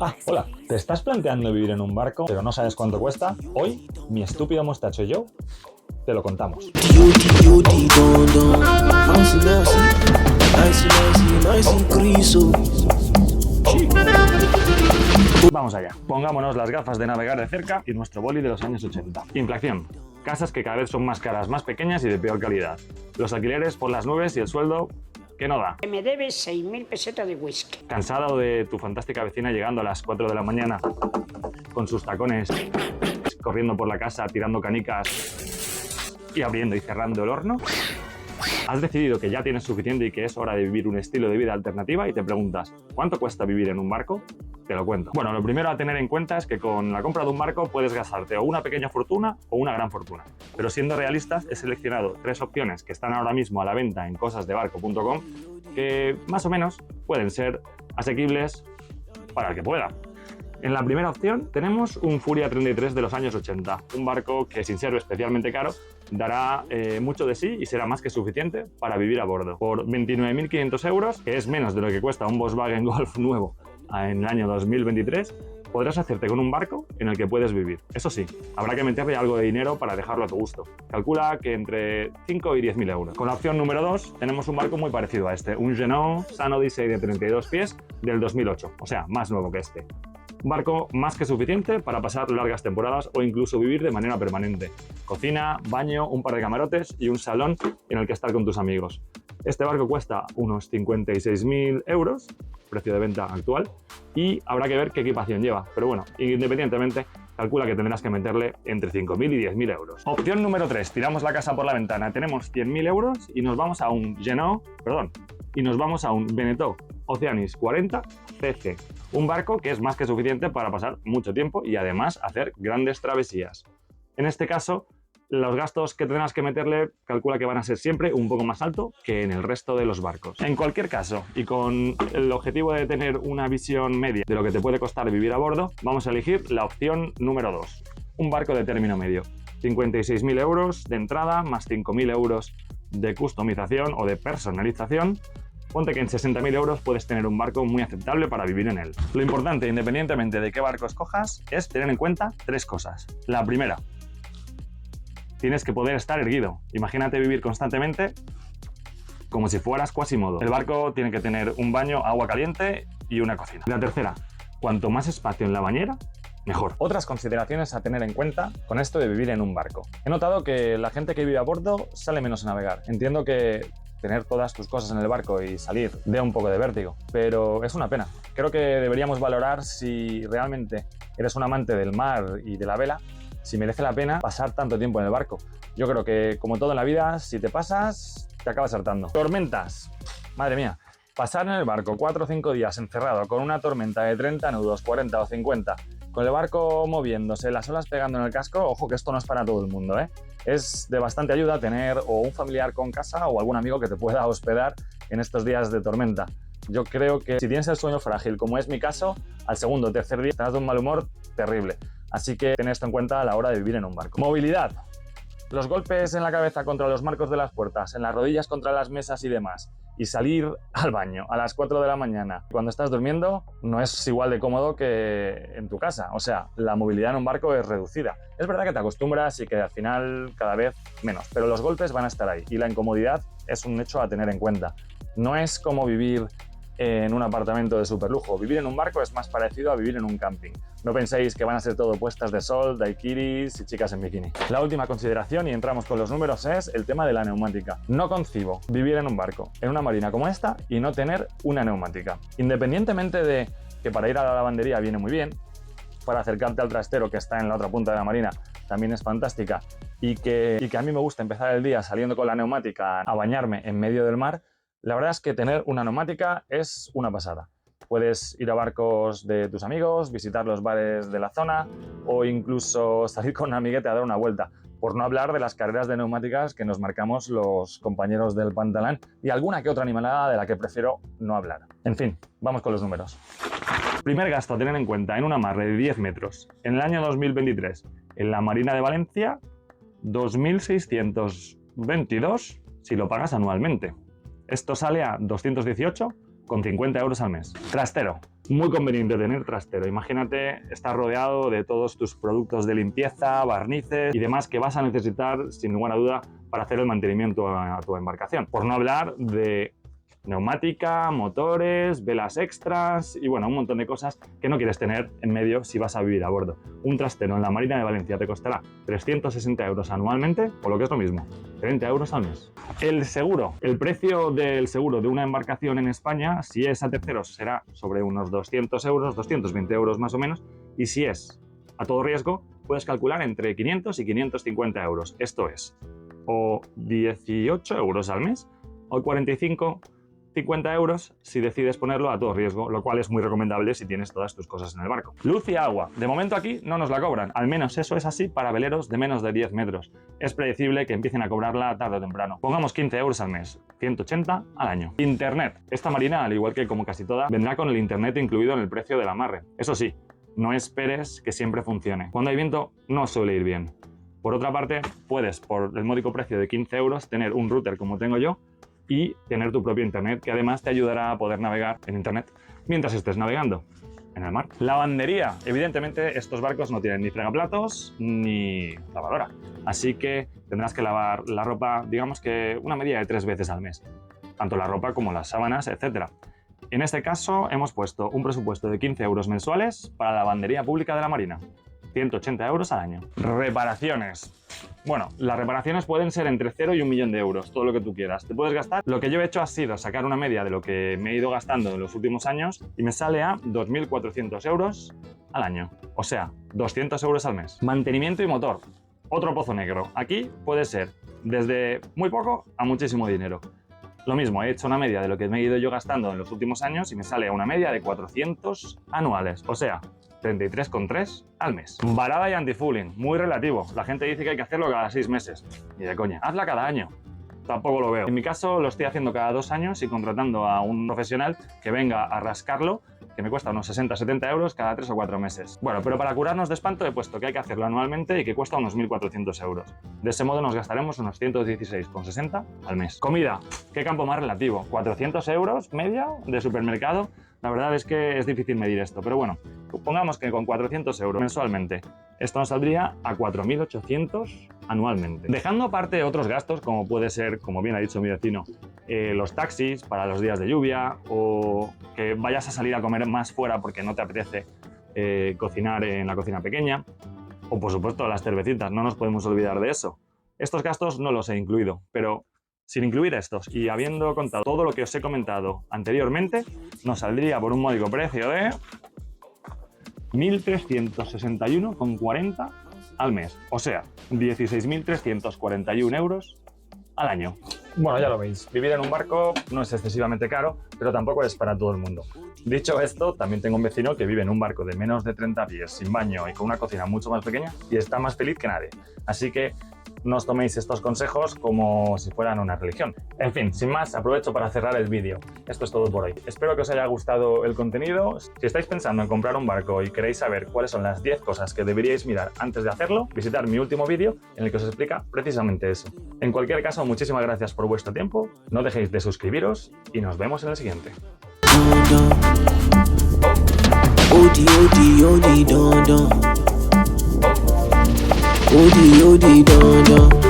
Ah, hola. ¿Te estás planteando vivir en un barco, pero no sabes cuánto cuesta? Hoy, mi estúpido mostacho y yo te lo contamos. Vamos allá. Pongámonos las gafas de navegar de cerca y nuestro boli de los años 80. Inflación. Casas que cada vez son más caras, más pequeñas y de peor calidad. Los alquileres por las nubes y el sueldo que no da. Me debes 6.000 pesetas de whisky. ¿Cansado de tu fantástica vecina llegando a las 4 de la mañana con sus tacones, corriendo por la casa, tirando canicas y abriendo y cerrando el horno? Has decidido que ya tienes suficiente y que es hora de vivir un estilo de vida alternativa y te preguntas, ¿cuánto cuesta vivir en un barco? Te lo cuento. Bueno, lo primero a tener en cuenta es que con la compra de un barco puedes gastarte o una pequeña fortuna o una gran fortuna. Pero siendo realistas, he seleccionado 3 opciones que están ahora mismo a la venta en cosasdebarco.com que más o menos pueden ser asequibles para el que pueda. En la primera opción tenemos un Furia 33 de los años 80, un barco que sin ser especialmente caro dará mucho de sí y será más que suficiente para vivir a bordo. Por 29.500 euros, que es menos de lo que cuesta un Volkswagen Golf nuevo en el año 2023, podrás hacerte con un barco en el que puedes vivir. Eso sí, habrá que meterle algo de dinero para dejarlo a tu gusto. Calcula que entre 5 y 10.000 euros. Con la opción número 2 tenemos un barco muy parecido a este, un Jeanneau Sun Odyssey de 32 pies del 2008, o sea, más nuevo que este. Un barco más que suficiente para pasar largas temporadas o incluso vivir de manera permanente. Cocina, baño, un par de camarotes y un salón en el que estar con tus amigos. Este barco cuesta unos 56.000 euros, precio de venta actual, y habrá que ver qué equipación lleva. Pero bueno, independientemente, calcula que tendrás que meterle entre 5.000 y 10.000 euros. Opción número 3, tiramos la casa por la ventana, tenemos 100.000 euros y nos vamos a un Beneteau Oceanis 40 CC. Un barco que es más que suficiente para pasar mucho tiempo y además hacer grandes travesías. En este caso, los gastos que tendrás que meterle, calcula que van a ser siempre un poco más alto que en el resto de los barcos. En cualquier caso, y con el objetivo de tener una visión media de lo que te puede costar vivir a bordo, vamos a elegir la opción número 2. Un barco de término medio. 56.000 euros de entrada, más 5.000 euros de customización o de personalización. Ponte que en 60.000 euros puedes tener un barco muy aceptable para vivir en él. Lo importante, independientemente de qué barco escojas, es tener en cuenta 3 cosas. La primera, tienes que poder estar erguido. Imagínate vivir constantemente como si fueras Quasimodo. El barco tiene que tener un baño, agua caliente y una cocina. La tercera, cuanto más espacio en la bañera, mejor. Otras consideraciones a tener en cuenta con esto de vivir en un barco. He notado que la gente que vive a bordo sale menos a navegar. Entiendo que tener todas tus cosas en el barco y salir da un poco de vértigo, pero es una pena. Creo que deberíamos valorar si realmente eres un amante del mar y de la vela, si merece la pena pasar tanto tiempo en el barco. Yo creo que, como todo en la vida, si te pasas, te acabas hartando. Tormentas. Madre mía. Pasar en el barco 4 o 5 días encerrado con una tormenta de 30 nudos, 40 o 50, con el barco moviéndose, las olas pegando en el casco, ojo que esto no es para todo el mundo, ¿eh? Es de bastante ayuda tener o un familiar con casa o algún amigo que te pueda hospedar en estos días de tormenta. Yo creo que si tienes el sueño frágil, como es mi caso, al segundo o tercer día estarás de un mal humor terrible. Así que ten esto en cuenta a la hora de vivir en un barco. Movilidad. Los golpes en la cabeza contra los marcos de las puertas, en las rodillas contra las mesas y demás, y salir al baño a las 4 de la mañana cuando estás durmiendo no es igual de cómodo que en tu casa. O sea, la movilidad en un barco es reducida. Es verdad que te acostumbras y que al final cada vez menos, pero los golpes van a estar ahí y la incomodidad es un hecho a tener en cuenta. No es como vivir en un apartamento de superlujo. Vivir en un barco es más parecido a vivir en un camping. No penséis que van a ser todo puestas de sol, daiquiris y chicas en bikini. La última consideración, y entramos con los números, es el tema de la neumática. No concibo vivir en un barco, en una marina como esta, y no tener una neumática. Independientemente de que para ir a la lavandería viene muy bien, para acercarte al trastero que está en la otra punta de la marina también es fantástica, y que a mí me gusta empezar el día saliendo con la neumática a bañarme en medio del mar, la verdad es que tener una neumática es una pasada. Puedes ir a barcos de tus amigos, visitar los bares de la zona o incluso salir con un amiguete a dar una vuelta. Por no hablar de las carreras de neumáticas que nos marcamos los compañeros del Pantalán y alguna que otra animalada de la que prefiero no hablar. En fin, vamos con los números. Primer gasto a tener en cuenta en un amarre de 10 metros. En el año 2023, en la Marina de Valencia, 2.622 si lo pagas anualmente. Esto sale a 218,50 euros al mes. Trastero. Muy conveniente tener trastero. Imagínate estar rodeado de todos tus productos de limpieza, barnices y demás que vas a necesitar sin ninguna duda para hacer el mantenimiento a tu embarcación. Por no hablar de neumática, motores, velas extras y bueno, un montón de cosas que no quieres tener en medio si vas a vivir a bordo. Un trastero en la Marina de Valencia te costará 360 euros anualmente o lo que es lo mismo, 30 euros al mes. El seguro, el precio del seguro de una embarcación en España, si es a terceros será sobre unos 200 euros, 220 euros más o menos, y si es a todo riesgo puedes calcular entre 500 y 550 euros. Esto es o 18 euros al mes o 50 euros si decides ponerlo a todo riesgo, lo cual es muy recomendable si tienes todas tus cosas en el barco. Luz y agua. De momento aquí no nos la cobran, al menos eso es así para veleros de menos de 10 metros. Es predecible que empiecen a cobrarla tarde o temprano. Pongamos 15 euros al mes, 180 al año. Internet. Esta marina, al igual que como casi toda, vendrá con el internet incluido en el precio del amarre. Eso sí, no esperes que siempre funcione. Cuando hay viento no suele ir bien. Por otra parte, puedes, por el módico precio de 15 euros, tener un router como tengo yo y tener tu propio internet, que además te ayudará a poder navegar en internet mientras estés navegando en el mar. Lavandería. Evidentemente, estos barcos no tienen ni fregaplatos ni lavadora, así que tendrás que lavar la ropa, digamos que una media de 3 veces al mes, tanto la ropa como las sábanas, etc. En este caso, hemos puesto un presupuesto de 15 euros mensuales para la lavandería pública de la Marina. 180 euros al año. Reparaciones. Bueno, las reparaciones pueden ser entre 0 y 1 millón de euros, todo lo que tú quieras. Te puedes gastar. Lo que yo he hecho ha sido sacar una media de lo que me he ido gastando en los últimos años y me sale a 2.400 euros al año. O sea, 200 euros al mes. Mantenimiento y motor. Otro pozo negro. Aquí puede ser desde muy poco a muchísimo dinero. Lo mismo, he hecho una media de lo que me he ido yo gastando en los últimos años y me sale a una media de 400 anuales. O sea, 33,3 al mes. Varada y antifouling, muy relativo. La gente dice que hay que hacerlo cada 6 meses. Y de coña, hazla cada año. Tampoco lo veo. En mi caso lo estoy haciendo cada 2 años y contratando a un profesional que venga a rascarlo, que me cuesta unos 60-70 euros cada 3 o 4 meses. Bueno, pero para curarnos de espanto he puesto que hay que hacerlo anualmente y que cuesta unos 1.400 euros. De ese modo nos gastaremos unos 116,60 al mes. Comida, qué campo más relativo. 400 euros media de supermercado. La verdad es que es difícil medir esto, pero bueno, supongamos que con 400 euros mensualmente esto nos saldría a 4.800 anualmente. Dejando aparte otros gastos, como puede ser, como bien ha dicho mi vecino, los taxis para los días de lluvia o que vayas a salir a comer más fuera porque no te apetece cocinar en la cocina pequeña, o por supuesto las cervecitas, no nos podemos olvidar de eso. Estos gastos no los he incluido, pero sin incluir estos y habiendo contado todo lo que os he comentado anteriormente, nos saldría por un módico precio de 1.361,40 al mes, o sea, 16.341 euros al año. Bueno, ya lo veis, vivir en un barco no es excesivamente caro, pero tampoco es para todo el mundo. Dicho esto, también tengo un vecino que vive en un barco de menos de 30 pies, sin baño y con una cocina mucho más pequeña y está más feliz que nadie. Así que no os toméis estos consejos como si fueran una religión. En fin, sin más, aprovecho para cerrar el vídeo. Esto es todo por hoy. Espero que os haya gustado el contenido. Si estáis pensando en comprar un barco y queréis saber cuáles son las 10 cosas que deberíais mirar antes de hacerlo, visitar mi último vídeo en el que os explica precisamente eso. En cualquier caso, muchísimas gracias por vuestro tiempo, no dejéis de suscribiros y nos vemos en el siguiente. Odi, odi, don, don.